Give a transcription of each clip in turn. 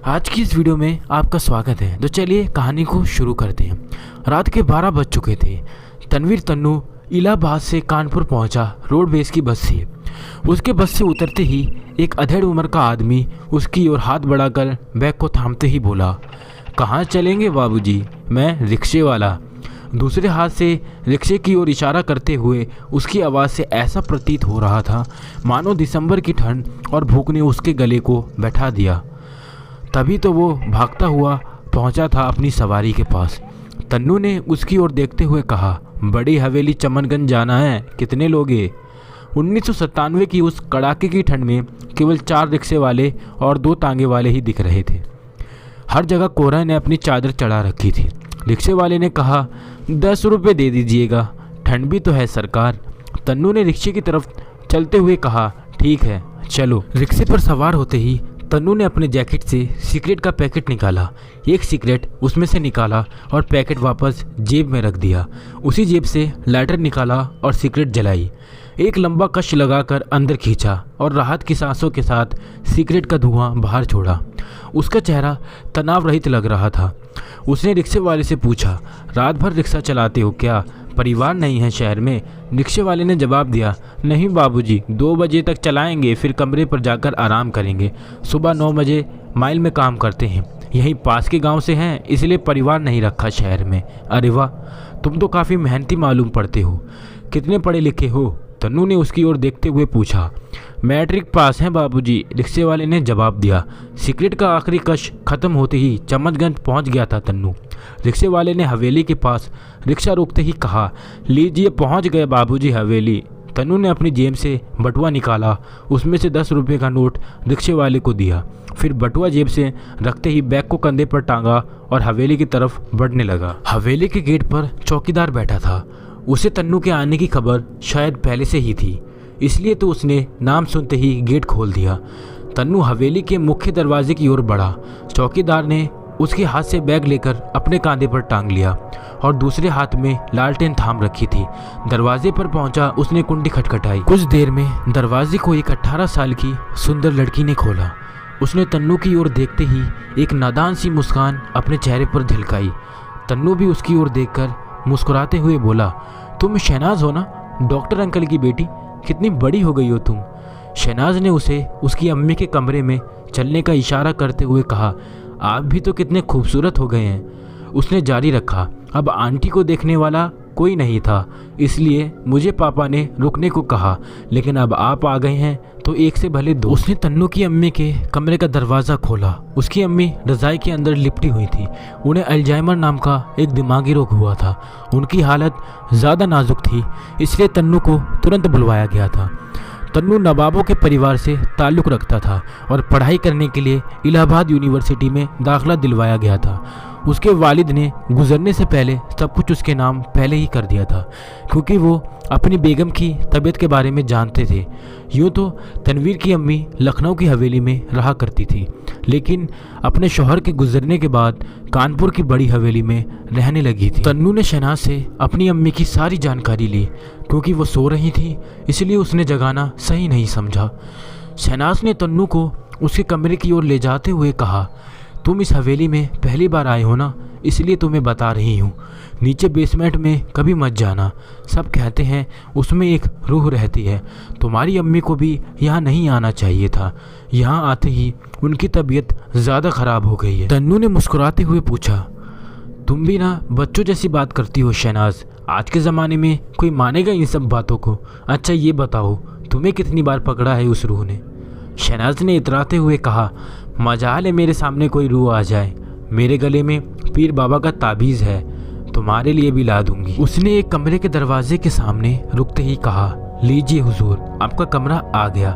आज की इस वीडियो में आपका स्वागत है। तो चलिए कहानी को शुरू करते हैं। रात के 12 बज चुके थे। तनवीर तन्नू इलाहाबाद से कानपुर पहुंचा। रोडवेज की बस से उसके बस से उतरते ही एक अधेड़ उम्र का आदमी उसकी ओर हाथ बढ़ाकर बैग को थामते ही बोला, कहाँ चलेंगे बाबूजी? मैं रिक्शे वाला। दूसरे हाथ से रिक्शे की ओर इशारा करते हुए उसकी आवाज़ से ऐसा प्रतीत हो रहा था मानो दिसंबर की ठंड और भूख ने उसके गले को बैठा दिया। तभी तो वो भागता हुआ पहुंचा था अपनी सवारी के पास। तन्नू ने उसकी ओर देखते हुए कहा, बड़ी हवेली चमनगंज जाना है, कितने लोगे? 1997 की उस कड़ाके की ठंड में केवल 4 रिक्शे वाले और 2 तांगे वाले ही दिख रहे थे। हर जगह कोहरा ने अपनी चादर चढ़ा रखी थी। रिक्शे वाले ने कहा, 10 रुपये दे दीजिएगा, ठंड भी तो है सरकार। तन्नू ने रिक्शे की तरफ चलते हुए कहा, ठीक है चलो। रिक्शे पर सवार होते ही तन्नू ने अपने जैकेट से सिगरेट का पैकेट निकाला। एक सिगरेट उसमें से निकाला और पैकेट वापस जेब में रख दिया। उसी जेब से लाइटर निकाला और सिगरेट जलाई। एक लंबा कश लगाकर अंदर खींचा और राहत की सांसों के साथ सिगरेट का धुआं बाहर छोड़ा। उसका चेहरा तनाव रहित लग रहा था। उसने रिक्शे वाले से पूछा, रात भर रिक्शा चलाते हो क्या? परिवार नहीं है शहर में? रिक्शे वाले ने जवाब दिया, नहीं बाबूजी, 2 बजे तक चलाएंगे, फिर कमरे पर जाकर आराम करेंगे। सुबह 9 बजे माइल में काम करते हैं, यहीं पास के गांव से हैं, इसलिए परिवार नहीं रखा शहर में। अरे वाह, तुम तो काफ़ी मेहनती मालूम पड़ते हो। कितने पढ़े लिखे हो? तन्नू ने उसकी ओर देखते हुए पूछा। मैट्रिक पास हैं बाबूजी, रिक्शे वाले ने जवाब दिया। सिगरेट का आखिरी कश खत्म होते ही चम्मचगंज पहुंच गया था तन्नू। रिक्शे वाले ने हवेली के पास रिक्शा रोकते ही कहा, लीजिए पहुंच गए बाबूजी हवेली। तन्नू ने अपनी जेब से बटुआ निकाला, उसमें से 10 रुपये का नोट रिक्शे वाले को दिया। फिर बटुआ जेब से रखते ही बैग को कंधे पर टांगा और हवेली की तरफ बढ़ने लगा। हवेली के गेट पर चौकीदार बैठा था। उसे तन्नू के आने की खबर शायद पहले से ही थी, इसलिए तो उसने नाम सुनते ही गेट खोल दिया। तन्नू हवेली के मुख्य दरवाजे की ओर बढ़ा। चौकीदार ने उसके हाथ से बैग लेकर अपने कांधे पर टांग लिया और दूसरे हाथ में लालटेन थाम रखी थी। दरवाजे पर पहुंचा, उसने कुंडी खटखटाई। कुछ देर में दरवाजे को एक 18 साल की सुंदर लड़की ने खोला। उसने तन्नू की ओर देखते ही एक नादान सी मुस्कान अपने चेहरे पर झलकाई। तन्नू भी उसकी ओर देखकर मुस्कुराते हुए बोला, तुम शहनाज हो ना, डॉक्टर अंकल की बेटी? कितनी बड़ी हो गई हो तुम। शहनाज ने उसे उसकी अम्मी के कमरे में चलने का इशारा करते हुए कहा, आप भी तो कितने खूबसूरत हो गए हैं। उसने जारी रखा, अब आंटी को देखने वाला कोई नहीं था, इसलिए मुझे पापा ने रुकने को कहा, लेकिन अब आप आ गए हैं तो एक से भले 2। उसने तन्नू की अम्मी के कमरे का दरवाज़ा खोला। उसकी अम्मी रज़ाई के अंदर लिपटी हुई थी। उन्हें अल्जाइमर नाम का एक दिमागी रोग हुआ था। उनकी हालत ज़्यादा नाजुक थी, इसलिए तन्नू को तुरंत बुलवाया गया था। तन्नू नवाबों के परिवार से ताल्लुक़ रखता था और पढ़ाई करने के लिए इलाहाबाद यूनिवर्सिटी में दाखिला दिलवाया गया था। उसके वालिद ने गुजरने से पहले सब कुछ उसके नाम पहले ही कर दिया था, क्योंकि वो अपनी बेगम की तबीयत के बारे में जानते थे। यूँ तो तनवीर की अम्मी लखनऊ की हवेली में रहा करती थी, लेकिन अपने शौहर के गुजरने के बाद कानपुर की बड़ी हवेली में रहने लगी थी। तन्नू ने शहनाज से अपनी अम्मी की सारी जानकारी ली। क्योंकि वो सो रही थी, इसलिए उसने जगाना सही नहीं समझा। शहनाज ने तन्नू को उसके कमरे की ओर ले जाते हुए कहा, तुम इस हवेली में पहली बार आए हो ना, इसलिए तुम्हें बता रही हूँ। नीचे बेसमेंट में कभी मत जाना। सब कहते हैं उसमें एक रूह रहती है। तुम्हारी अम्मी को भी यहाँ नहीं आना चाहिए था। यहाँ आते ही उनकी तबीयत ज़्यादा ख़राब हो गई है। तन्नू ने मुस्कुराते हुए पूछा, तुम भी ना बच्चों जैसी बात करती हो शहनाज। आज के ज़माने में कोई मानेगा इन सब बातों को? अच्छा ये बताओ, तुम्हें कितनी बार पकड़ा है उस रूह ने? शहनाज ने इतराते हुए कहा, मजाल है मेरे सामने कोई रूह आ जाए। मेरे गले में पीर बाबा का ताबीज़ है, तुम्हारे लिए भी ला दूंगी। उसने एक कमरे के दरवाजे के सामने रुकते ही कहा, लीजिए हुजूर, आपका कमरा आ गया।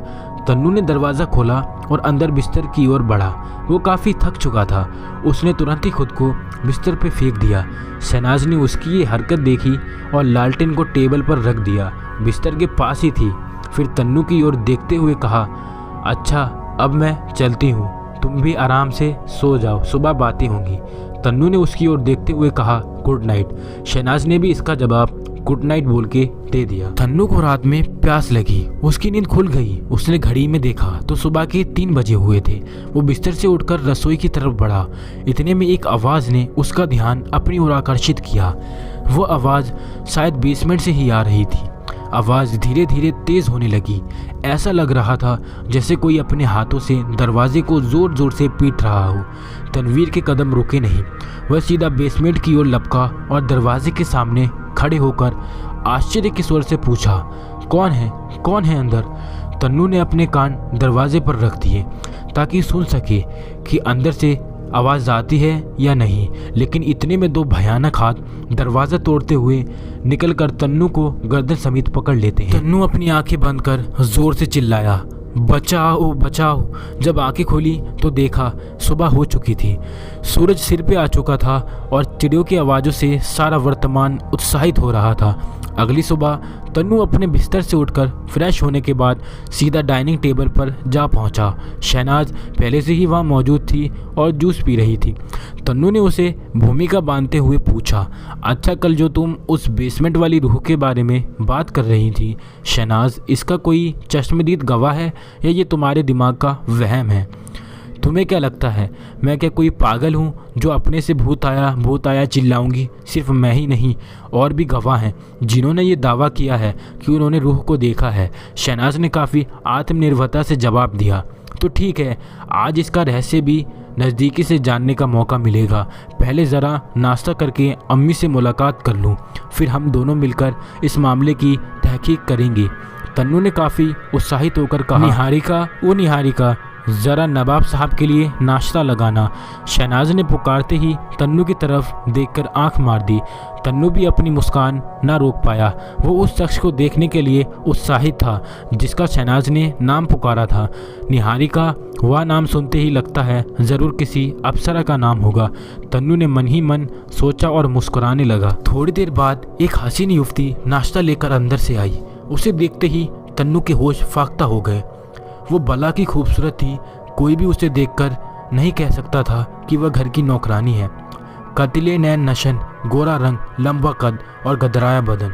तन्नू ने दरवाज़ा खोला और अंदर बिस्तर की ओर बढ़ा। वो काफ़ी थक चुका था। उसने तुरंत ही खुद को बिस्तर पे फेंक दिया। शहनाज ने उसकी ये हरकत देखी और लालटेन को टेबल पर रख दिया। बिस्तर के पास ही थी। फिर तन्नू की ओर देखते हुए कहा, अच्छा अब मैं चलती हूँ, तुम भी आराम से सो जाओ, सुबह बातें होंगी। तन्नू ने उसकी ओर देखते हुए कहा, गुड नाइट। शहनाज ने भी इसका जवाब गुड नाइट बोल के दे दिया। तन्नू को रात में प्यास लगी, उसकी नींद खुल गई। उसने घड़ी में देखा तो सुबह के 3 बजे हुए थे। वो बिस्तर से उठकर रसोई की तरफ बढ़ा। इतने में एक आवाज़ ने उसका ध्यान अपनी ओर आकर्षित किया। वो आवाज़ शायद बेसमेंट से ही आ रही थी। आवाज़ धीरे धीरे तेज़ होने लगी। ऐसा लग रहा था जैसे कोई अपने हाथों से दरवाजे को ज़ोर ज़ोर से पीट रहा हो। तनवीर के कदम रुके नहीं। वह सीधा बेसमेंट की ओर लपका और दरवाजे के सामने खड़े होकर आश्चर्य के स्वर से पूछा, कौन है अंदर? तन्नू ने अपने कान दरवाजे पर रख दिए ताकि सुन सके कि अंदर से आवाज़ आती है या नहीं, लेकिन इतने में 2 भयानक हाथ दरवाज़ा तोड़ते हुए निकलकर तन्नू को गर्दन समेत पकड़ लेते हैं। तन्नू अपनी आंखें बंद कर जोर से चिल्लाया, बचाओ बचाओ। जब आंखें खोली तो देखा सुबह हो चुकी थी। सूरज सिर पे आ चुका था और चिड़ियों की आवाज़ों से सारा वर्तमान उत्साहित हो रहा था। अगली सुबह तन्नू अपने बिस्तर से उठकर फ्रेश होने के बाद सीधा डाइनिंग टेबल पर जा पहुंचा। शहनाज पहले से ही वहां मौजूद थी और जूस पी रही थी। तन्नू ने उसे भूमिका बांधते हुए पूछा, अच्छा कल जो तुम उस बेसमेंट वाली रूह के बारे में बात कर रही थी शहनाज, इसका कोई चश्मदीद गवाह है या ये तुम्हारे दिमाग का वहम है? तुम्हें क्या लगता है मैं क्या कोई पागल हूँ जो अपने से भूत आया चिल्लाऊंगी? सिर्फ मैं ही नहीं, और भी गवाह हैं जिन्होंने ये दावा किया है कि उन्होंने रूह को देखा है। शहनाज ने काफ़ी आत्मनिर्भरता से जवाब दिया, तो ठीक है, आज इसका रहस्य भी नज़दीकी से जानने का मौका मिलेगा। पहले ज़रा नाश्ता करके अम्मी से मुलाकात कर लूँ, फिर हम दोनों मिलकर इस मामले की तहकीक करेंगे। तन्नू ने काफ़ी उत्साहित होकर कहा, निहारिका ज़रा नवाब साहब के लिए नाश्ता लगाना। शहनाज ने पुकारते ही तन्नू की तरफ देखकर आंख मार दी। तन्नू भी अपनी मुस्कान ना रोक पाया। वो उस शख्स को देखने के लिए उत्साहित था जिसका शहनाज ने नाम पुकारा था। निहारिका, वह नाम सुनते ही लगता है ज़रूर किसी अप्सरा का नाम होगा। तन्नू ने मन ही मन सोचा और मुस्कुराने लगा। थोड़ी देर बाद एक हसीन युवती नाश्ता लेकर अंदर से आई। उसे देखते ही तन्नू के होश फाख्ता हो गए। वो भला की खूबसूरत थी, कोई भी उसे देखकर नहीं कह सकता था कि वह घर की नौकरानी है। कतिले नैन नशन, गोरा रंग, लंबा कद और गदराया बदन,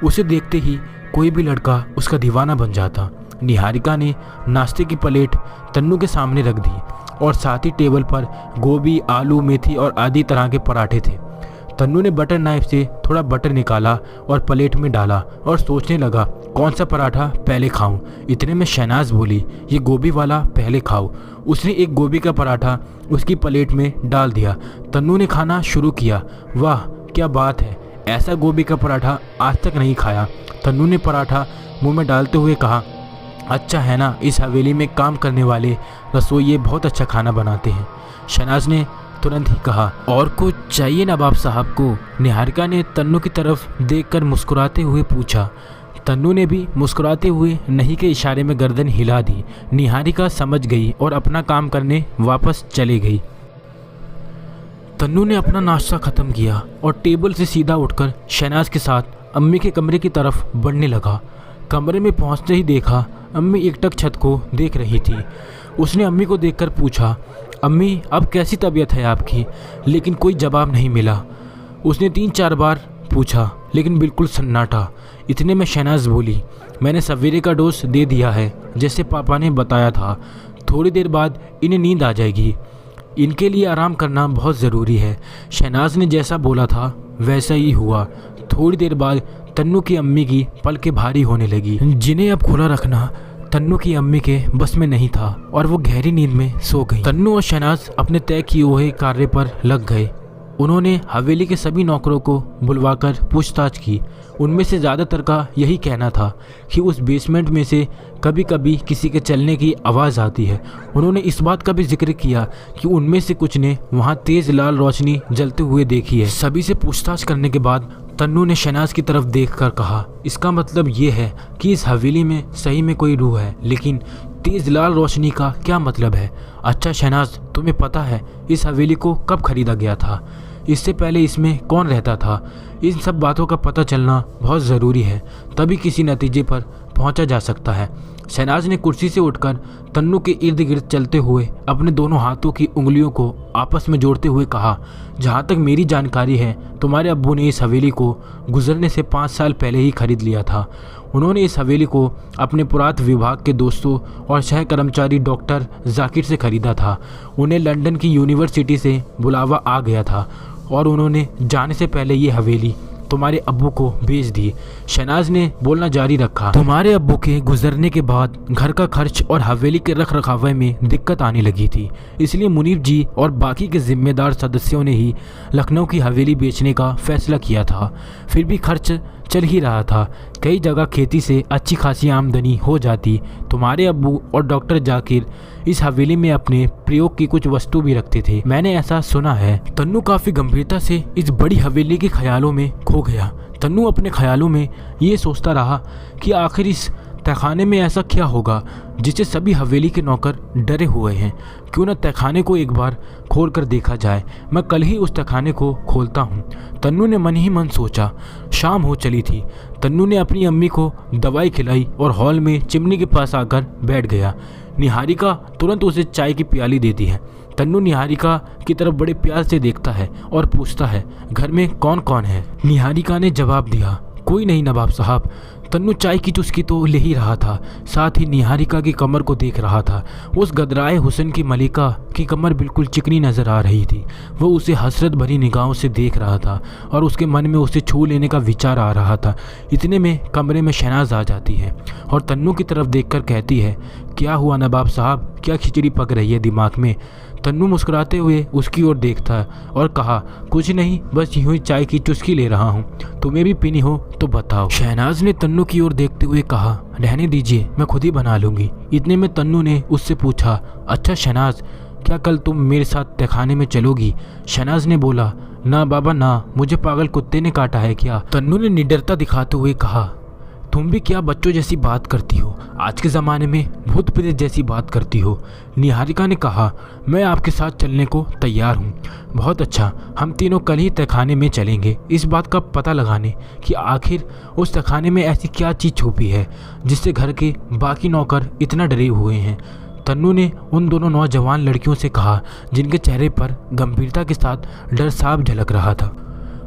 उसे देखते ही कोई भी लड़का उसका दीवाना बन जाता। निहारिका ने नाश्ते की प्लेट तन्नू के सामने रख दी और साथ ही टेबल पर गोभी, आलू, मेथी और आदि तरह के पराठे थे। तन्नू ने बटर नाइफ से थोड़ा बटर निकाला और प्लेट में डाला और सोचने लगा कौन सा पराठा पहले खाऊं। इतने में शहनाज बोली, ये गोभी वाला पहले खाओ। उसने एक गोभी का पराठा उसकी प्लेट में डाल दिया। तन्नू ने खाना शुरू किया। वाह क्या बात है, ऐसा गोभी का पराठा आज तक नहीं खाया। तन्नू ने पराठा मुंह में डालते हुए कहा, अच्छा है ना, इस हवेली में काम करने वाले रसोइये बहुत अच्छा खाना बनाते हैं। शहनाज ने तुरंत ही कहा, और कुछ चाहिए नवाब साहब को? निहारिका ने तन्नू की तरफ देखकर मुस्कुराते हुए पूछा। तन्नू ने भी मुस्कुराते हुए नहीं के इशारे में गर्दन हिला दी। निहारिका समझ गई और अपना काम करने वापस चली गई। तन्नू ने अपना नाश्ता ख़त्म किया और टेबल से सीधा उठकर शहनाज के साथ अम्मी के कमरे की तरफ बढ़ने लगा। कमरे में पहुंचते ही देखा अम्मी एकटक छत को देख रही थी। उसने अम्मी को देखकर पूछा, अम्मी अब कैसी तबीयत है आपकी? लेकिन कोई जवाब नहीं मिला। उसने 3-4 बार पूछा लेकिन बिल्कुल सन्नाटा। इतने में शहनाज बोली, मैंने सवेरे का डोज दे दिया है जैसे पापा ने बताया था। थोड़ी देर बाद इन्हें नींद आ जाएगी, इनके लिए आराम करना बहुत ज़रूरी है। शहनाज ने जैसा बोला था वैसा ही हुआ। थोड़ी देर बाद तन्नू की अम्मी की पलकें भारी होने लगी, जिन्हें अब खुला रखना तन्नू की अम्मी के बस में नहीं था और वो गहरी नींद में सो गई। तन्नू और शहनाज अपने तय किए हुए कार्य पर लग गए। उन्होंने हवेली के सभी नौकरों को बुलवाकर पूछताछ की। उनमें से ज़्यादातर का यही कहना था कि उस बेसमेंट में से कभी कभी किसी के चलने की आवाज़ आती है। उन्होंने इस बात का भी जिक्र किया कि उनमें से कुछ ने वहाँ तेज़ लाल रोशनी जलते हुए देखी है। सभी से पूछताछ करने के बाद तन्नू ने शहनाज की तरफ देखकर कहा, इसका मतलब ये है कि इस हवेली में सही में कोई रूह है, लेकिन तेज़ लाल रोशनी का क्या मतलब है? अच्छा शहनाज, तुम्हें पता है इस हवेली को कब खरीदा गया था? इससे पहले इसमें कौन रहता था? इन सब बातों का पता चलना बहुत ज़रूरी है, तभी किसी नतीजे पर पहुंचा जा सकता है। शहनाज ने कुर्सी से उठकर तन्नू के इर्द गिर्द चलते हुए अपने दोनों हाथों की उंगलियों को आपस में जोड़ते हुए कहा, जहाँ तक मेरी जानकारी है तुम्हारे अब्बू ने इस हवेली को गुजरने से 5 साल पहले ही खरीद लिया था। उन्होंने इस हवेली को अपने पुरातत्व विभाग के दोस्तों और शहर कर्मचारी डॉक्टर जाकिर से खरीदा था। उन्हें लंदन की यूनिवर्सिटी से बुलावा आ गया था और उन्होंने जाने से पहले ये हवेली तुम्हारे अब्बू को बेच दी। शहनाज ने बोलना जारी रखा, तुम्हारे अब्बू के गुजरने के बाद घर का खर्च और हवेली के रख रखाव में दिक्कत आने लगी थी, इसलिए मुनीब जी और बाकी के जिम्मेदार सदस्यों ने ही लखनऊ की हवेली बेचने का फैसला किया था। फिर भी खर्च चल ही रहा था, कई जगह खेती से अच्छी खासी आमदनी हो जाती। तुम्हारे अब्बू और डॉक्टर जाकिर इस हवेली में अपने प्रयोग की कुछ वस्तु भी रखते थे, मैंने ऐसा सुना है। तन्नू काफ़ी गंभीरता से इस बड़ी हवेली के ख्यालों में खो गया। तन्नू अपने ख्यालों में ये सोचता रहा कि आखिर इस तहखाने में ऐसा क्या होगा जिससे सभी हवेली के नौकर डरे हुए हैं। क्यों न तहखाने को एक बार खोल कर देखा जाए, मैं कल ही उस तहखाने को खोलता हूँ। तन्नू ने मन ही मन सोचा। शाम हो चली थी। तन्नू ने अपनी अम्मी को दवाई खिलाई और हॉल में चिमनी के पास आकर बैठ गया। निहारिका तुरंत उसे चाय की प्याली देती है। तन्नू निहारिका की तरफ बड़े प्यार से देखता है और पूछता है, घर में कौन कौन है? निहारिका ने जवाब दिया, कोई नहीं नवाब साहब। तन्नू चाय की चुस्की तो ले ही रहा था, साथ ही निहारिका की कमर को देख रहा था। उस गदराए हुस्न की मलिका की कमर बिल्कुल चिकनी नजर आ रही थी। वो उसे हसरत भरी निगाहों से देख रहा था और उसके मन में उसे छू लेने का विचार आ रहा था। इतने में कमरे में शहनाज आ जाती है और तन्नू की तरफ देखकर कहती है, क्या हुआ नवाब साहब, क्या खिचड़ी पक रही है दिमाग में? तन्नू मुस्कुराते हुए उसकी ओर देखता और कहा, कुछ नहीं, बस यूं ही चाय की चुस्की ले रहा हूँ, तुम्हें भी पीनी हो तो बताओ। शहनाज ने तन्नू की ओर देखते हुए कहा, रहने दीजिए, मैं खुद ही बना लूँगी। इतने में तन्नू ने उससे पूछा, अच्छा शहनाज, क्या कल तुम मेरे साथ तहखाने में चलोगी? शहनाज ने बोला, ना बाबा ना, मुझे पागल कुत्ते ने काटा है क्या? तन्नू ने निडरता दिखाते हुए कहा, तुम भी क्या बच्चों जैसी बात करती हो, आज के ज़माने में भूत प्रेत जैसी बात करती हो। निहारिका ने कहा, मैं आपके साथ चलने को तैयार हूँ। बहुत अच्छा, हम तीनों कल ही तहखाने में चलेंगे इस बात का पता लगाने कि आखिर उस तहखाने में ऐसी क्या चीज़ छुपी है जिससे घर के बाकी नौकर इतना डरे हुए हैं। तन्नू ने उन दोनों नौजवान लड़कियों से कहा जिनके चेहरे पर गंभीरता के साथ डर साफ झलक रहा था।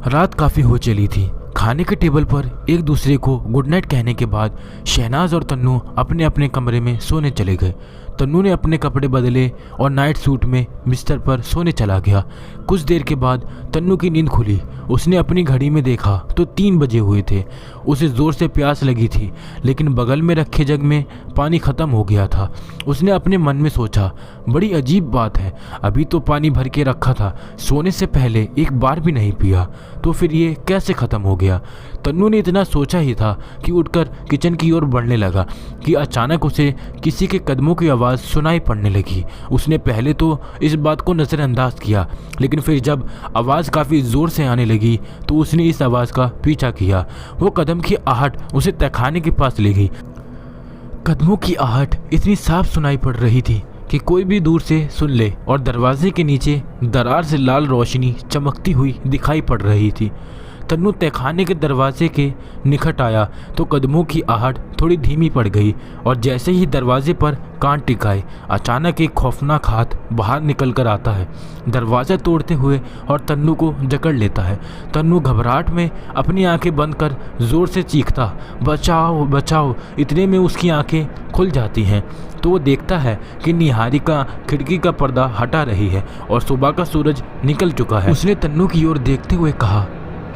रात काफ़ी हो चली थी। खाने के टेबल पर एक दूसरे को गुड नाइट कहने के बाद शहनाज और तन्नू अपने अपने कमरे में सोने चले गए। तन्नू ने अपने कपड़े बदले और नाइट सूट में बिस्तर पर सोने चला गया। कुछ देर के बाद तन्नू की नींद खुली। उसने अपनी घड़ी में देखा तो 3 बजे हुए थे। उसे ज़ोर से प्यास लगी थी, लेकिन बगल में रखे जग में पानी ख़त्म हो गया था। उसने अपने मन में सोचा, बड़ी अजीब बात है, अभी तो पानी भर के रखा था, सोने से पहले एक बार भी नहीं पिया, तो फिर ये कैसे ख़त्म हो गया? तन्नू ने इतना सोचा ही था कि उठकर किचन की ओर बढ़ने लगा कि अचानक उसे किसी के कदमों की आवाज़ सुनाई पड़ने लगी। उसने पहले तो इस बात को नज़रअंदाज किया, लेकिन फिर जब आवाज़ काफ़ी ज़ोर से आने लगी तो उसने इस आवाज़ का पीछा किया। वो कदम की आहट उसे तहखाने के पास ले गई। कदमों की आहट इतनी साफ सुनाई पड़ रही थी कि कोई भी दूर से सुन ले, और दरवाजे के नीचे दरार से लाल रोशनी चमकती हुई दिखाई पड़ रही थी। तन्नू तहखाने के दरवाजे के निकट आया तो कदमों की आहट थोड़ी धीमी पड़ गई, और जैसे ही दरवाजे पर कान टिकाए अचानक एक खौफनाक हाथ बाहर निकल कर आता है, दरवाज़ा तोड़ते हुए, और तन्नू को जकड़ लेता है। तन्नू घबराहट में अपनी आंखें बंद कर ज़ोर से चीखता, बचाओ बचाओ। इतने में उसकी आंखें खुल जाती हैं तो वो देखता है कि निहारिका खिड़की का पर्दा हटा रही है और सुबह का सूरज निकल चुका है। उसने तन्नू की ओर देखते हुए कहा,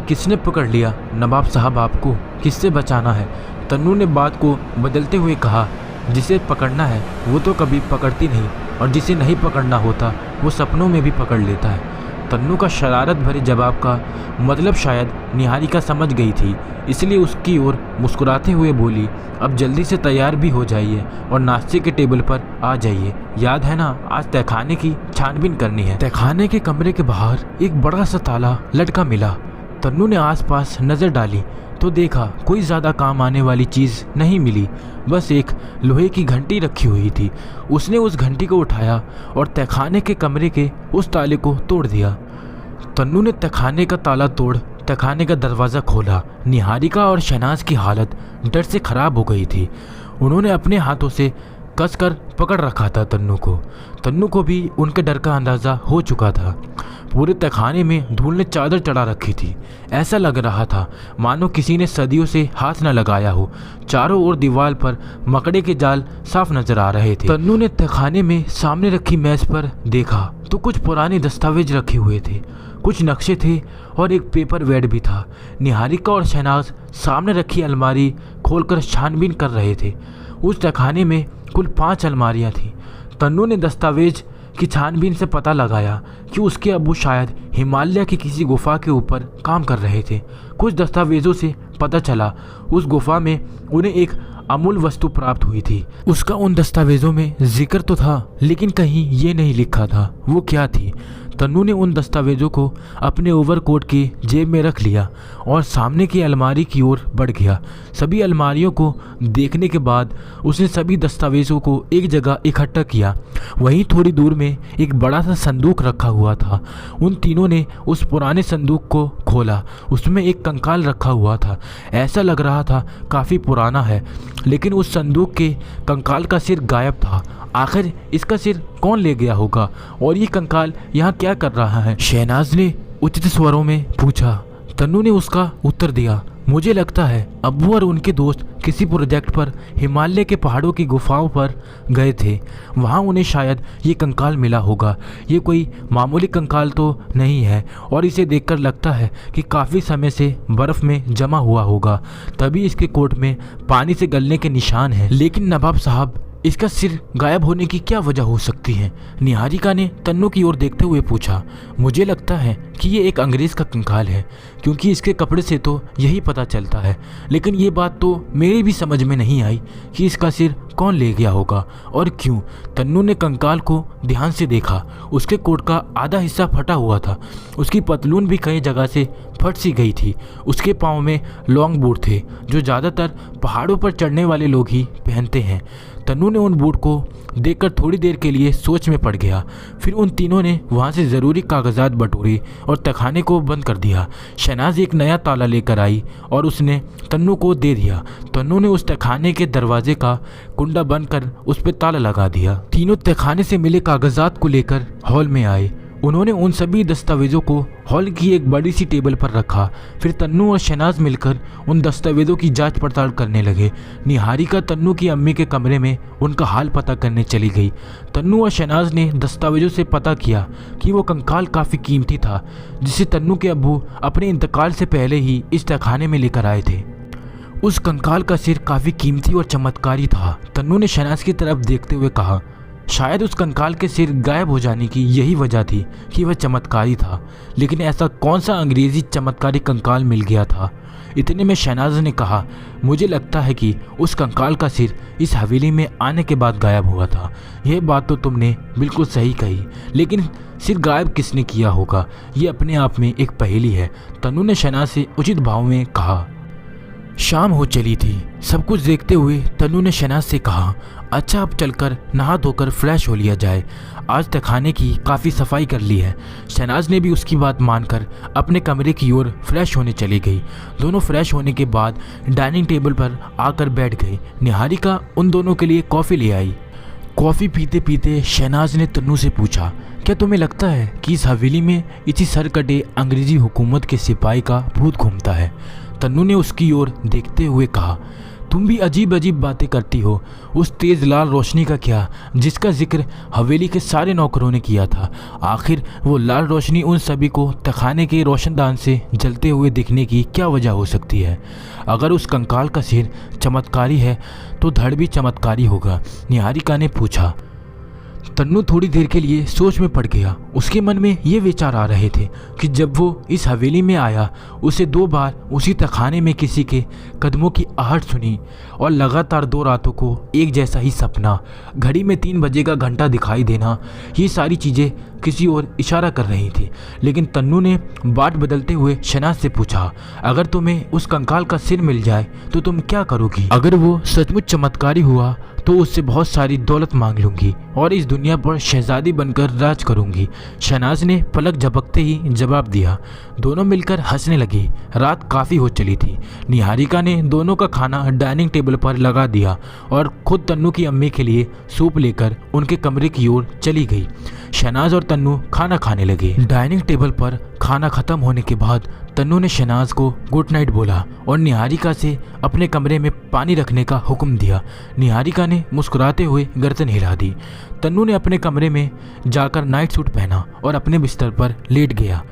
किसने पकड़ लिया नवाब साहब आपको? किससे बचाना है? तन्नू ने बात को बदलते हुए कहा, जिसे पकड़ना है वो तो कभी पकड़ती नहीं, और जिसे नहीं पकड़ना होता वो सपनों में भी पकड़ लेता है। तन्नू का शरारत भरे जवाब का मतलब शायद निहारिका समझ गई थी, इसलिए उसकी ओर मुस्कुराते हुए बोली, अब जल्दी से तैयार भी हो जाइए और नाश्ते के टेबल पर आ जाइए। याद है ना, आज तहखाने की छानबीन करनी है। तहखाने के कमरे के बाहर एक बड़ा सा ताला लटका मिला। तन्नू ने आसपास नज़र डाली तो देखा कोई ज़्यादा काम आने वाली चीज़ नहीं मिली, बस एक लोहे की घंटी रखी हुई थी। उसने उस घंटी को उठाया और तहखाने के कमरे के उस ताले को तोड़ दिया। तन्नू ने तहखाने का ताला तोड़ तहखाने का दरवाज़ा खोला। निहारिका और शहनाज की हालत डर से ख़राब हो गई थी। उन्होंने अपने हाथों से कसकर पकड़ रखा था तन्नू को भी उनके डर का अंदाज़ा हो चुका था। पूरे तहखाने में धूल ने चादर चढ़ा रखी थी। ऐसा लग रहा था मानो किसी ने सदियों से हाथ न लगाया हो। चारों ओर दीवार पर मकड़े के जाल साफ नजर आ रहे थे। तन्नू ने तहखाने में सामने रखी मेज पर देखा तो कुछ पुराने दस्तावेज रखे हुए थे, कुछ नक्शे थे और एक पेपर वेट भी था। निहारिका और शहनाज सामने रखी अलमारी खोलकर छानबीन कर रहे थे। उस तहखाने में कुल 5 अलमारियां थीं। तन्नू ने दस्तावेज की छानबीन से पता लगाया कि उसके अब्बू शायद हिमालय की किसी गुफा के ऊपर काम कर रहे थे। कुछ दस्तावेजों से पता चला उस गुफा में उन्हें एक अमूल्य वस्तु प्राप्त हुई थी। उसका उन दस्तावेजों में जिक्र तो था, लेकिन कहीं ये नहीं लिखा था वो क्या थी। तन्नू ने उन दस्तावेजों को अपने ओवरकोट की जेब में रख लिया और सामने की अलमारी की ओर बढ़ गया। सभी अलमारियों को देखने के बाद उसने सभी दस्तावेजों को एक जगह इकट्ठा किया। वहीं थोड़ी दूर में एक बड़ा सा संदूक रखा हुआ था। उन तीनों ने उस पुराने संदूक को खोला। उसमें एक कंकाल रखा हुआ था। ऐसा लग रहा था काफ़ी पुराना है, लेकिन उस संदूक के कंकाल का सिर गायब था। आखिर इसका सिर कौन ले गया होगा और ये कंकाल यहाँ क्या कर रहा है? शहनाज ने उचित स्वरों में पूछा। तन्नू ने उसका उत्तर दिया, मुझे लगता है अब्बू और उनके दोस्त किसी प्रोजेक्ट पर हिमालय के पहाड़ों की गुफाओं पर गए थे। वहाँ उन्हें शायद ये कंकाल मिला होगा। ये कोई मामूली कंकाल तो नहीं है और इसे देखकर लगता है कि काफ़ी समय से बर्फ़ में जमा हुआ होगा, तभी इसके कोट में पानी से गलने के निशान हैं। लेकिन नवाब साहब, इसका सिर गायब होने की क्या वजह हो सकती है? निहारिका ने तन्नू की ओर देखते हुए पूछा। मुझे लगता है कि ये एक अंग्रेज़ का कंकाल है, क्योंकि इसके कपड़े से तो यही पता चलता है। लेकिन ये बात तो मेरी भी समझ में नहीं आई कि इसका सिर कौन ले गया होगा और क्यों। तन्नू ने कंकाल को ध्यान से देखा। उसके कोट का आधा हिस्सा फटा हुआ था। उसकी पतलून भी कई जगह से फट सी गई थी। उसके पाँव में लॉन्ग बूट थे, जो ज़्यादातर पहाड़ों पर चढ़ने वाले लोग ही पहनते हैं। तन्नू ने उन बूट को देखकर थोड़ी देर के लिए सोच में पड़ गया। फिर उन तीनों ने वहाँ से ज़रूरी कागजात बटोरे और तहखाने को बंद कर दिया। शहनाज एक नया ताला लेकर आई और उसने तन्नू को दे दिया। तन्नू ने उस तहखाने के दरवाजे का कुंडा बंद कर उस पर ताला लगा दिया। तीनों तहखाने से मिले कागजात को लेकर हॉल में आए। उन्होंने उन सभी दस्तावेजों को हॉल की एक बड़ी सी टेबल पर रखा। फिर तन्नू और शहनाज मिलकर उन दस्तावेजों की जांच पड़ताल करने लगे। निहारिका तन्नू की अम्मी के कमरे में उनका हाल पता करने चली गई। तन्नू और शहनाज ने दस्तावेजों से पता किया कि वो कंकाल काफ़ी कीमती था, जिसे तन्नू के अब्बू अपने इंतकाल से पहले ही इस तहखाने में लेकर आए थे। उस कंकाल का सिर काफ़ी कीमती और चमत्कारी था। तन्नू ने शहनाज की तरफ देखते हुए कहा, शायद उस कंकाल के सिर गायब हो जाने की यही वजह थी कि वह चमत्कारी था। लेकिन ऐसा कौन सा अंग्रेज़ी चमत्कारी कंकाल मिल गया था? इतने में शहनाज ने कहा, मुझे लगता है कि उस कंकाल का सिर इस हवेली में आने के बाद गायब हुआ था। यह बात तो तुमने बिल्कुल सही कही, लेकिन सिर गायब किसने किया होगा, ये अपने आप में एक पहेली है। तन्नू ने शहनाज से उचित भाव में कहा। शाम हो चली थी। सब कुछ देखते हुए तन्नू ने शहनाज से कहा, अच्छा अब चलकर नहा धोकर फ्रेश हो लिया जाए। आज तहखाने की काफ़ी सफाई कर ली है। शहनाज ने भी उसकी बात मानकर अपने कमरे की ओर फ्रेश होने चली गई। दोनों फ्रेश होने के बाद डाइनिंग टेबल पर आकर बैठ गए। निहारिका उन दोनों के लिए कॉफ़ी ले आई। कॉफ़ी पीते पीते शहनाज ने तन्नू से पूछा, क्या तुम्हें लगता है कि इस हवेली में इसी सरकटे अंग्रेज़ी हुकूमत के सिपाही का भूत घूमता है? तन्नू ने उसकी ओर देखते हुए कहा, तुम भी अजीब अजीब बातें करती हो। उस तेज़ लाल रोशनी का क्या, जिसका जिक्र हवेली के सारे नौकरों ने किया था? आखिर वो लाल रोशनी उन सभी को तहखाने के रोशनदान से जलते हुए दिखने की क्या वजह हो सकती है? अगर उस कंकाल का सिर चमत्कारी है तो धड़ भी चमत्कारी होगा, निहारिका ने पूछा। तन्नू थोड़ी देर के लिए सोच में पड़ गया। उसके मन में ये विचार आ रहे थे कि जब वो इस हवेली में आया, उसे 2 बार उसी तहखाने में किसी के कदमों की आहट सुनी और लगातार 2 रातों को एक जैसा ही सपना, घड़ी में 3 बजे का घंटा दिखाई देना, ये सारी चीज़ें किसी और इशारा कर रही थी। लेकिन तन्नू ने बात बदलते हुए शहनाज से पूछा, अगर तुम्हें उस कंकाल का सिर मिल जाए तो तुम क्या करोगी? अगर वो सचमुच चमत्कारी हुआ तो उससे बहुत सारी दौलत मांग लूंगी और इस दुनिया पर शहजादी बनकर राज करूंगी। शहनाज ने पलक झपकते ही जवाब दिया। दोनों मिलकर हंसने लगे। रात काफ़ी हो चली थी। निहारिका ने दोनों का खाना डाइनिंग टेबल पर लगा दिया और खुद तन्नू की अम्मी के लिए सूप लेकर उनके कमरे की ओर चली गई। शहनाज और तन्नू खाना खाने लगे। डाइनिंग टेबल पर खाना खत्म होने के बाद तन्नू ने शहनाज को गुड नाइट बोला और निहारिका से अपने कमरे में पानी रखने का हुक्म दिया। निहारिका ने मुस्कुराते हुए गर्दन हिला दी। तन्नू ने अपने कमरे में जाकर नाइट सूट पहना और अपने बिस्तर पर लेट गया।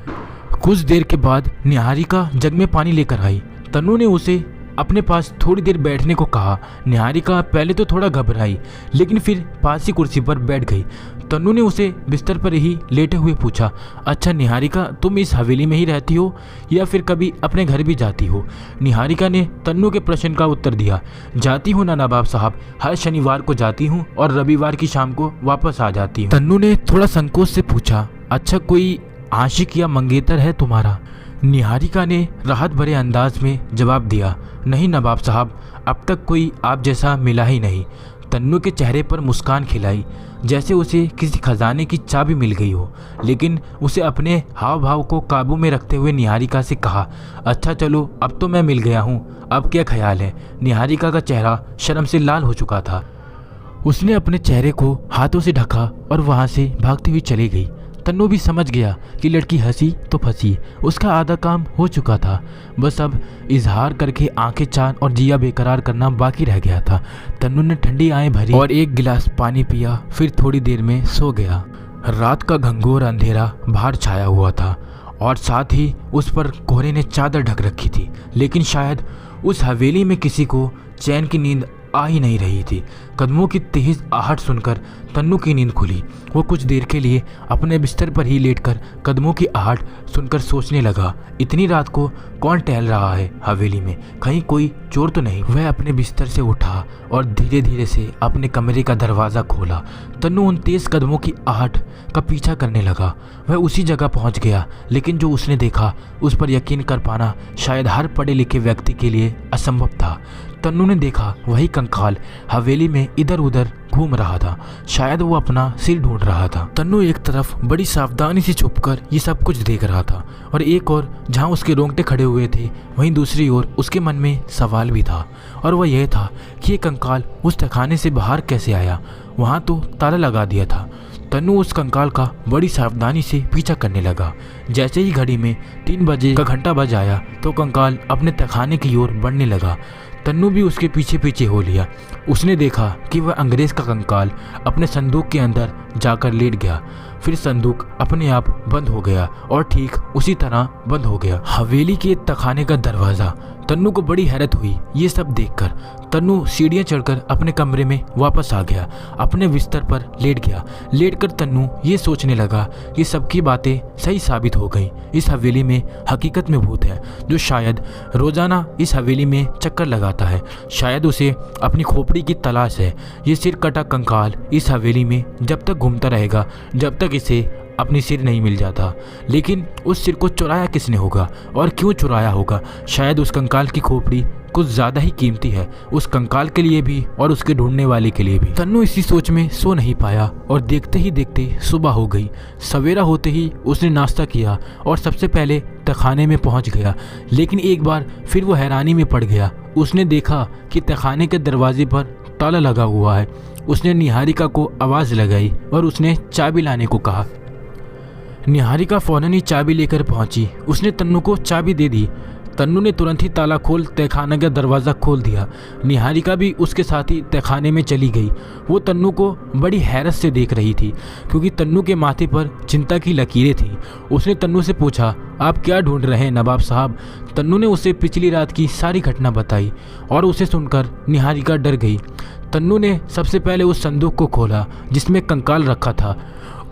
कुछ देर के बाद निहारिका जग में पानी लेकर आई। तन्नू ने उसे अपने पास थोड़ी देर बैठने को कहा। निहारिका पहले तो थोड़ा घबराई, लेकिन फिर पास ही कुर्सी पर बैठ गई। तन्नू ने उसे बिस्तर पर ही लेटे हुए पूछा, अच्छा निहारिका, तुम इस हवेली में ही रहती हो या फिर कभी अपने घर भी जाती हो? निहारिका ने तन्नू के प्रश्न का उत्तर दिया, जाती हूँ ना नवाब साहब, हर शनिवार को जाती हूँ और रविवार की शाम को वापस आ जाती हूँ। तन्नू ने थोड़ा संकोच से पूछा, अच्छा कोई आशिक या मंगेतर है तुम्हारा? निहारिका ने राहत भरे अंदाज में जवाब दिया, नहीं नवाब साहब, अब तक कोई आप जैसा मिला ही नहीं। तन्नू के चेहरे पर मुस्कान खिलाई, जैसे उसे किसी खजाने की चाबी मिल गई हो। लेकिन उसे अपने हाव भाव को काबू में रखते हुए निहारिका से कहा, अच्छा चलो, अब तो मैं मिल गया हूँ, अब क्या ख्याल है? निहारिका का चेहरा शर्म से लाल हो चुका था। उसने अपने चेहरे को हाथों से ढका और वहाँ से भागती हुई चली गई। तन्नू भी समझ गया कि लड़की हंसी तो फंसी, उसका आधा काम हो चुका था। बस अब इजहार करके आंखें चांद और जिया बेकरार करना बाकी रह गया था। तन्नू ने ठंडी आंखें भरी और एक गिलास पानी पिया, फिर थोड़ी देर में सो गया। रात का घंघोर अंधेरा बाहर छाया हुआ था और साथ ही उस पर कोहरे ने चादर ढक रखी थी। लेकिन शायद उस हवेली में किसी को चैन की नींद आ ही नहीं रही थी। कदमों की तेज आहट सुनकर तन्नू की नींद खुली। वो कुछ देर के लिए अपने बिस्तर पर ही लेटकर कदमों की आहट सुनकर सोचने लगा, इतनी रात को कौन टहल रहा है हवेली में? कहीं कोई चोर तो नहीं? वह अपने बिस्तर से उठा और धीरे धीरे से अपने कमरे का दरवाज़ा खोला। तन्नू उन तेज कदमों की आहट का पीछा करने लगा। वह उसी जगह पहुंच गया, लेकिन जो उसने देखा उस पर यकीन कर पाना शायद हर पढ़े लिखे व्यक्ति के लिए असंभव था। तन्नू ने देखा वही कंकाल हवेली में इधर उधर घूम रहा था। शायद वो अपना सिर ढूंढ रहा था। तन्नू एक तरफ बड़ी सावधानी से छुपकर ये सब कुछ देख रहा था और एक और जहाँ उसके रोंगटे खड़े हुए थे, वहीं दूसरी ओर उसके मन में सवाल भी था और वह यह था कि ये कंकाल उस तहखाने से बाहर कैसे आया? वहाँ तो ताला लगा दिया था। तन्नू उस कंकाल का बड़ी सावधानी से पीछा करने लगा। जैसे ही घड़ी में 3 बजे का घंटा बज आया तो कंकाल अपने तहखाने की ओर बढ़ने लगा। तन्नू भी उसके पीछे पीछे हो लिया। उसने देखा कि वह अंग्रेज का कंकाल अपने संदूक के अंदर जाकर लेट गया। फिर संदूक अपने आप बंद हो गया और ठीक उसी तरह बंद हो गया। हवेली के तहखाने का दरवाज़ा। तन्नू को बड़ी हैरत हुई ये सब देखकर। तन्नू सीढ़ियाँ चढ़कर अपने कमरे में वापस आ गया, अपने बिस्तर पर लेट गया। लेटकर तन्नू ये सोचने लगा कि सबकी बातें सही साबित हो गई। इस हवेली में हकीकत में भूत है जो शायद रोज़ाना इस हवेली में चक्कर लगाता है। शायद उसे अपनी खोपड़ी की तलाश है। ये सिर कटा कंकाल इस हवेली में जब तक घूमता रहेगा जब तक इसे अपनी सिर नहीं मिल जाता। लेकिन उस सिर को चुराया किसने होगा और क्यों चुराया होगा? शायद उस कंकाल की खोपड़ी कुछ ज़्यादा ही कीमती है, उस कंकाल के लिए भी और उसके ढूंढने वाले के लिए भी। तन्नू इसी सोच में सो नहीं पाया और देखते ही देखते सुबह हो गई। सवेरा होते ही उसने नाश्ता किया और सबसे पहले तहखाने में पहुंच गया। लेकिन एक बार फिर वो हैरानी में पड़ गया। उसने देखा कि तहखाने के दरवाजे पर ताला लगा हुआ है। उसने निहारिका को आवाज़ लगाई और उसने चाबी लाने को कहा। निहारिका फौरन ही चाबी लेकर पहुंची। उसने तन्नू को चाबी दे दी। तन्नू ने तुरंत ही ताला खोल तहखाने का दरवाज़ा खोल दिया। निहारिका भी उसके साथ ही तहखाने में चली गई। वो तन्नू को बड़ी हैरत से देख रही थी क्योंकि तन्नू के माथे पर चिंता की लकीरें थीं। उसने तन्नू से पूछा, आप क्या ढूंढ रहे हैं नवाब साहब? तन्नू ने उसे पिछली रात की सारी घटना बताई और उसे सुनकर निहारिका डर गई। तन्नू ने सबसे पहले उस संदूक को खोला जिसमें कंकाल रखा था।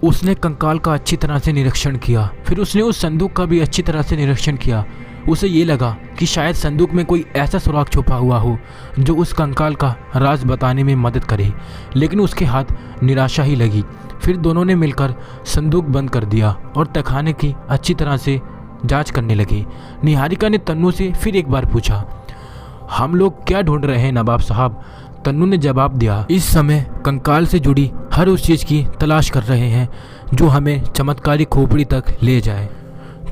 उसने कंकाल का अच्छी तरह से निरीक्षण किया। फिर उसने उस संदूक का भी अच्छी तरह से निरीक्षण किया उसे ये लगा कि शायद संदूक में कोई ऐसा सुराग छुपा हुआ हो जो उस कंकाल का राज बताने में मदद करे, लेकिन उसके हाथ निराशा ही लगी। फिर दोनों ने मिलकर संदूक बंद कर दिया और तहखाने की अच्छी तरह से जांच करने लगे। निहारिका ने तन्नू से फिर एक बार पूछा, हम लोग क्या ढूंढ रहे हैं नवाब साहब? तन्नू ने जवाब दिया, इस समय कंकाल से जुड़ी हर उस चीज़ की तलाश कर रहे हैं जो हमें चमत्कारी खोपड़ी तक ले जाए।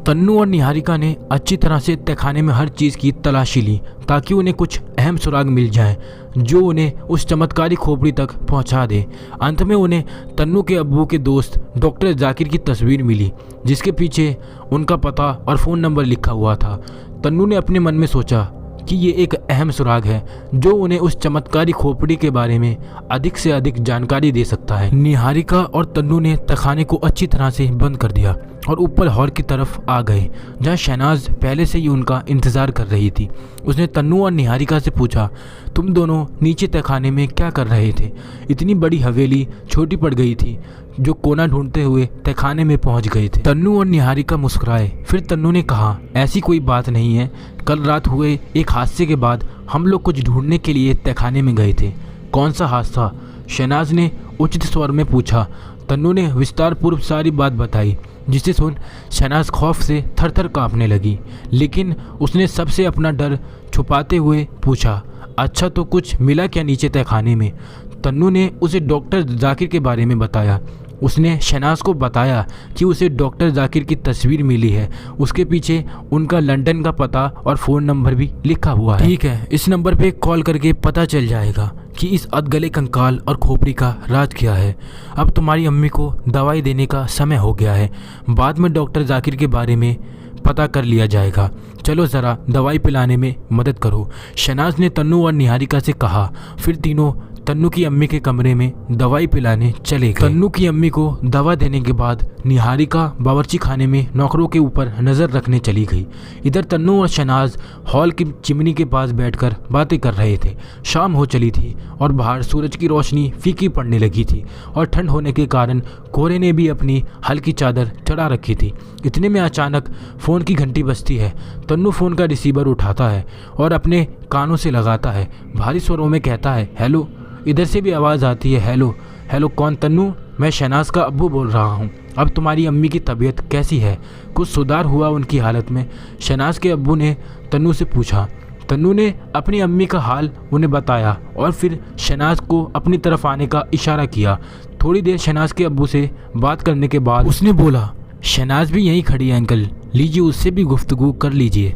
तन्नू और निहारिका ने अच्छी तरह से तहखाने में हर चीज़ की तलाशी ली ताकि उन्हें कुछ अहम सुराग मिल जाए जो उन्हें उस चमत्कारी खोपड़ी तक पहुंचा दे। अंत में उन्हें तन्नू के अब्बू के दोस्त डॉक्टर जाकिर की तस्वीर मिली जिसके पीछे उनका पता और फ़ोन नंबर लिखा हुआ था। तन्नू ने अपने मन में सोचा कि ये एक अहम सुराग है जो उन्हें उस चमत्कारी खोपड़ी के बारे में अधिक से अधिक जानकारी दे सकता है। निहारिका और तन्नू ने तहखाने को अच्छी तरह से बंद कर दिया और ऊपर हॉल की तरफ आ गए जहाँ शहनाज पहले से ही उनका इंतज़ार कर रही थी। उसने तन्नू और निहारिका से पूछा, तुम दोनों नीचे तहखाने में क्या कर रहे थे? इतनी बड़ी हवेली छोटी पड़ गई थी जो कोना ढूंढते हुए तहखाने में पहुंच गए थे। तन्नू और निहारिका मुस्कुराए। फिर तन्नू ने कहा, ऐसी कोई बात नहीं है, कल रात हुए एक हादसे के बाद हम लोग कुछ ढूंढने के लिए तहखाने में गए थे। कौन सा हादसा? शहनाज ने उचित स्वर में पूछा। तन्नू ने विस्तार पूर्व सारी बात बताई जिसे सुन शहनाज खौफ से थरथर कांपने लगी, लेकिन उसने सबसे अपना डर छुपाते हुए पूछा, अच्छा तो कुछ मिला क्या नीचे तहखाने में? तन्नू ने उसे डॉक्टर जाकिर के बारे में बताया। उसने शहनाज को बताया कि उसे डॉक्टर जाकिर की तस्वीर मिली है, उसके पीछे उनका लंदन का पता और फ़ोन नंबर भी लिखा हुआ है। ठीक है, इस नंबर पे कॉल करके पता चल जाएगा कि इस अधगले कंकाल और खोपड़ी का राज क्या है। अब तुम्हारी अम्मी को दवाई देने का समय हो गया है, बाद में डॉक्टर जाकिर के बारे में पता कर लिया जाएगा। चलो ज़रा दवाई पिलाने में मदद करो, शहनाज ने तन्नू और निहारिका से कहा। फिर तीनों तन्नू की अम्मी के कमरे में दवाई पिलाने चले गए। तन्नू की अम्मी को दवा देने के बाद निहारिका बावर्ची खाने में नौकरों के ऊपर नज़र रखने चली गई। इधर तन्नू और शहनाज हॉल की चिमनी के पास बैठकर बातें कर रहे थे। शाम हो चली थी और बाहर सूरज की रोशनी फीकी पड़ने लगी थी और ठंड होने के कारण कोहरे ने भी अपनी हल्की चादर चढ़ा रखी थी। इतने में अचानक फ़ोन की घंटी बजती है। तन्नू फ़ोन का रिसीवर उठाता है और अपने कानों से लगाता है। भारी स्वरों में कहता है, हेलो। इधर से भी आवाज़ आती है, हेलो हेलो। कौन? तन्नू, मैं शहनाज का अब्बू बोल रहा हूँ। अब तुम्हारी अम्मी की तबीयत कैसी है? कुछ सुधार हुआ उनकी हालत में? शहनाज के अब्बू ने तन्नू से पूछा। तन्नू ने अपनी अम्मी का हाल उन्हें बताया और फिर शहनाज को अपनी तरफ आने का इशारा किया। थोड़ी देर शहनाज के अब्बू से बात करने के बाद उसने बोला, शहनाज भी यहीं खड़ी है अंकल, लीजिए उससे भी गुफ्तगू कर लीजिए।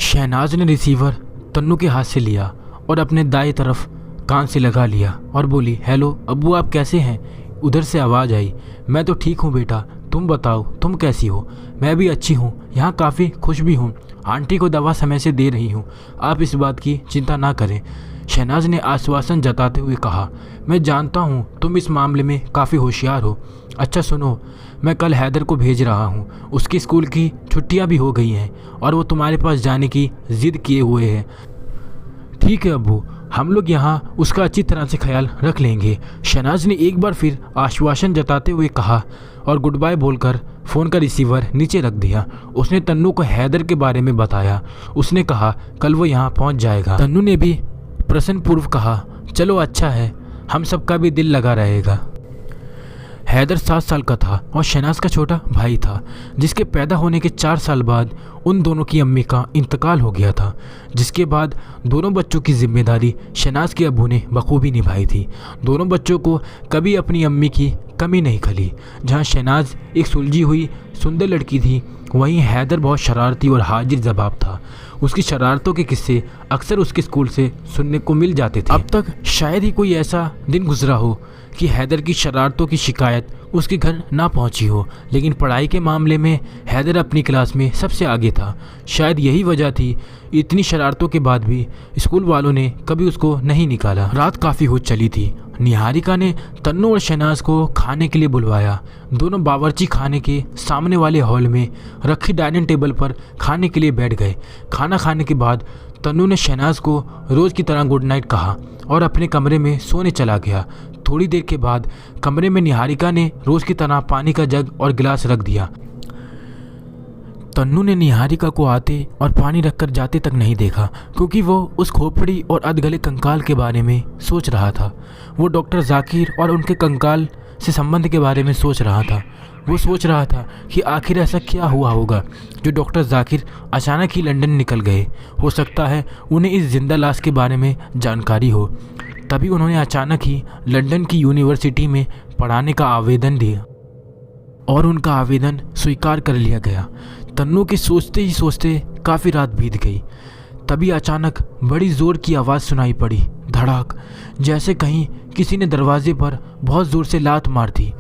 शहनाज ने रिसीवर तन्नू के हाथ से लिया और अपने दाएं तरफ कान से लगा लिया और बोली, हेलो अब्बू, आप कैसे हैं? उधर से आवाज़ आई, मैं तो ठीक हूँ बेटा, तुम बताओ तुम कैसी हो? मैं भी अच्छी हूँ, यहाँ काफ़ी खुश भी हूँ, आंटी को दवा समय से दे रही हूँ, आप इस बात की चिंता ना करें। शहनाज ने आश्वासन जताते हुए कहा, मैं जानता हूँ तुम इस मामले में काफ़ी होशियार हो। अच्छा सुनो, मैं कल हैदर को भेज रहा हूँ, उसकी स्कूल की छुट्टियाँ भी हो गई हैं और वो तुम्हारे पास जाने की ज़िद किए हुए है। ठीक है अब्बू, हम लोग यहाँ उसका अच्छी तरह से ख्याल रख लेंगे। शहनाज ने एक बार फिर आश्वासन जताते हुए कहा और गुड बाय बोलकर फ़ोन का रिसीवर नीचे रख दिया। उसने तन्नू को हैदर के बारे में बताया। उसने कहा कल वो यहाँ पहुँच जाएगा। तन्नू ने भी प्रसन्नपूर्व कहा, चलो अच्छा है, हम सबका भी दिल लगा रहेगा। हैदर 7 साल का था और शहनाज का छोटा भाई था, जिसके पैदा होने के 4 साल बाद उन दोनों की अम्मी का इंतकाल हो गया था, जिसके बाद दोनों बच्चों की जिम्मेदारी शहनाज के अब्बू ने बखूबी निभाई थी। दोनों बच्चों को कभी अपनी अम्मी की कमी नहीं खली। जहाँ शहनाज एक सुलझी हुई सुंदर लड़की थी, वहीं हैदर बहुत शरारती और हाजिर जवाब था। उसकी शरारतों के किस्से अक्सर उसके स्कूल से सुनने को मिल जाते थे। अब तक शायद ही कोई ऐसा दिन गुजरा हो कि हैदर की शरारतों की शिकायत उसके घर ना पहुंची हो, लेकिन पढ़ाई के मामले में हैदर अपनी क्लास में सबसे आगे था। शायद यही वजह थी इतनी शरारतों के बाद भी स्कूल वालों ने कभी उसको नहीं निकाला। रात काफ़ी हो चली थी। निहारिका ने तन्नू और शहनाज को खाने के लिए बुलवाया। दोनों बावर्ची खाने के सामने वाले हॉल में रखी डाइनिंग टेबल पर खाने के लिए बैठ गए। खाना खाने के बाद तन्नू ने शहनाज को रोज़ की तरह गुड नाइट कहा और अपने कमरे में सोने चला गया। थोड़ी देर के बाद कमरे में निहारिका ने रोज़ की तरह पानी का जग और गिलास रख दिया। तन्नू ने निहारिका को आते और पानी रखकर जाते तक नहीं देखा, क्योंकि वो उस खोपड़ी और अधगले कंकाल के बारे में सोच रहा था। वो डॉक्टर जाकिर और उनके कंकाल से संबंध के बारे में सोच रहा था। वो सोच रहा था कि आखिर ऐसा क्या हुआ होगा जो डॉक्टर जाकिर अचानक ही लंदन निकल गए। हो सकता है उन्हें इस जिंदा लाश के बारे में जानकारी हो। तभी उन्होंने अचानक ही लंदन की यूनिवर्सिटी में पढ़ाने का आवेदन दिया और उनका आवेदन स्वीकार कर लिया गया। तन्नू के सोचते ही सोचते काफ़ी रात बीत गई। तभी अचानक बड़ी ज़ोर की आवाज़ सुनाई पड़ी, धड़ाक, जैसे कहीं किसी ने दरवाजे पर बहुत ज़ोर से लात मार दी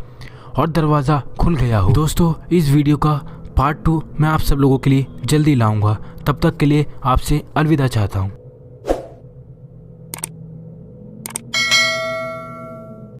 और दरवाज़ा खुल गया हो। दोस्तों, इस वीडियो का पार्ट 2 मैं आप सब लोगों के लिए जल्दी लाऊंगा। तब तक के लिए आपसे अलविदा चाहता हूँ।